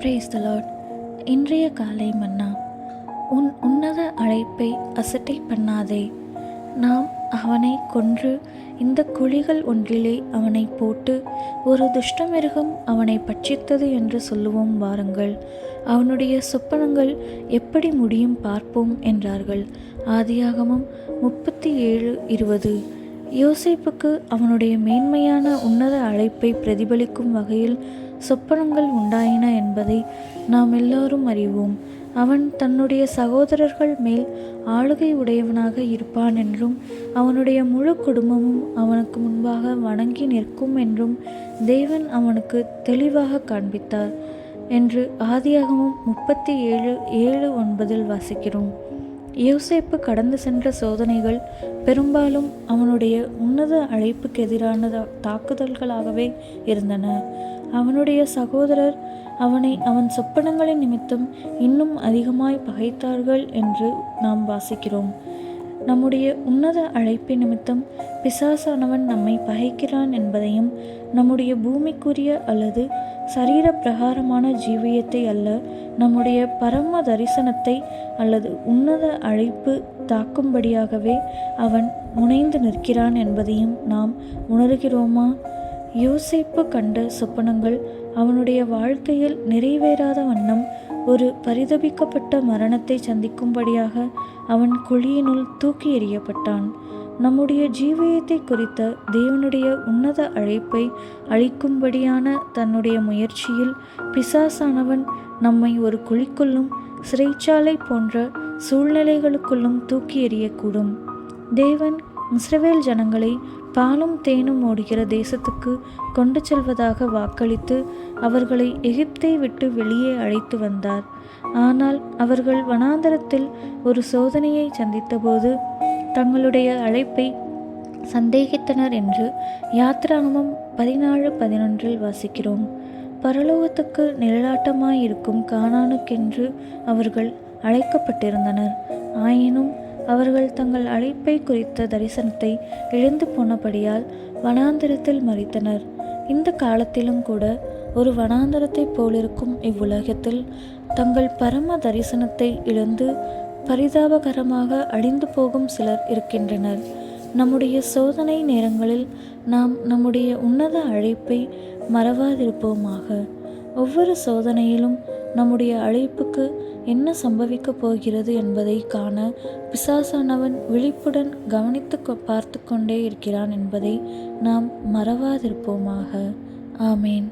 Praise the Lord. இன்றைய காலை மன்னா. உன் உன்னத அழைப்பை அசட்டை பண்ணாதே. நாம் அவனை கொன்று இந்த குழிகள் ஒன்றிலே அவனை போட்டு ஒரு துஷ்டமிருகம் அவனை பட்சித்தது என்று சொல்லுவோம் வாருங்கள். அவனுடைய சொப்பனங்கள் எப்படி முடியும் பார்ப்போம் என்றார்கள். ஆதியாகமம் 37:20. யோசேப்புக்கு அவனுடைய மேன்மையான உன்னத அழைப்பை பிரதிபலிக்கும் வகையில் சொப்பனங்கள் உண்டாயின என்பதை நாம் எல்லாரும் அறிவோம். அவன் தன்னுடைய சகோதரர்கள் மேல் ஆளுகை உடையவனாக இருப்பான் என்றும் அவனுடைய முழு குடும்பமும் அவனுக்கு முன்பாக வணங்கி நிற்கும் என்றும் தேவன் அவனுக்கு தெளிவாக காண்பித்தார் என்று ஆதியாகமம் 37:7-9 வாசிக்கிறோம். யோசேப்பு கடந்து சென்ற சோதனைகள் பெரும்பாலும் அவனுடைய உன்னத அழைப்புக்கு எதிரான தாக்குதல்களாகவே இருந்தன. அவனுடைய சகோதரர் அவனை அவன் சொப்பனங்களின் நிமித்தம் இன்னும் அதிகமாய் பகைத்தார்கள் என்று நாம் வாசிக்கிறோம். நம்முடைய உன்னத அழைப்பின் நிமித்தம் பிசாசானவன் நம்மை பகைக்கிறான் என்பதையும், நம்முடைய பூமிக்குரிய அல்லது சரீர பிரகாரமான ஜீவியத்தை அல்ல, நம்முடைய பரம தரிசனத்தை அல்லது உன்னத அழைப்பு தாக்கும்படியாகவே அவன் முனைந்து நிற்கிறான் என்பதையும் நாம் உணர்கிறோமா? யோசேப்பு கண்ட சொப்பனங்கள் அவனுடைய வாழ்க்கையில் நிறைவேறாத வண்ணம் ஒரு பரிதபிக்கப்பட்ட மரணத்தை சந்திக்கும்படியாக அவன் குழியினுள் தூக்கி எறியப்பட்டான். நம்முடைய ஜீவியத்தை குறித்த தேவனுடைய உன்னத அழைப்பை அளிக்கும்படியான தன்னுடைய முயற்சியில் பிசாசானவன் நம்மை ஒரு குழிக்குள்ளும் சிறைச்சாலை போன்ற சூழ்நிலைகளுக்குள்ளும் தூக்கி எறியக்கூடும். தேவன் இஸ்ரவேல் ஜனங்களை பாலும் தேனும் ஓடுகிற தேசத்துக்கு கொண்டு செல்வதாக வாக்களித்து அவர்களை எகிப்தை விட்டு வெளியே அழைத்து வந்தார். ஆனால் அவர்கள் வனாந்தரத்தில் ஒரு சோதனையை சந்தித்தபோது தங்களுடைய அழைப்பை சந்தேகித்தனர் என்று யாத்திராகமம் 14:11 வாசிக்கிறோம். பரலோகத்துக்கு நிழலாட்டமாயிருக்கும் கானானுக்கென்று அவர்கள் அழைக்கப்பட்டிருந்தனர். ஆயினும் அவர்கள் தங்கள் அழைப்பை குறித்த தரிசனத்தை இழந்து போனபடியால் வனாந்தரத்தில் மரித்தனர். இந்த காலத்திலும் கூட ஒரு வனாந்தரத்தைப் போலிருக்கும் இவ்வுலகத்தில் தங்கள் பரம தரிசனத்தை இழந்து பரிதாபகரமாக அழிந்து போகும் சிலர் இருக்கின்றனர். நம்முடைய சோதனை நேரங்களில் நாம் நம்முடைய உன்னத அழைப்பை மறவாதிருப்போமாக. ஒவ்வொரு சோதனையிலும் நம்முடைய அழைப்புக்கு என்ன சம்பவிக்கப் போகிறது என்பதை காண பிசாசானவன் விழிப்புடன் கவனித்து பார்த்து கொண்டே இருக்கிறான் என்பதை நாம் மறவாதிருப்போமாக. ஆமேன்.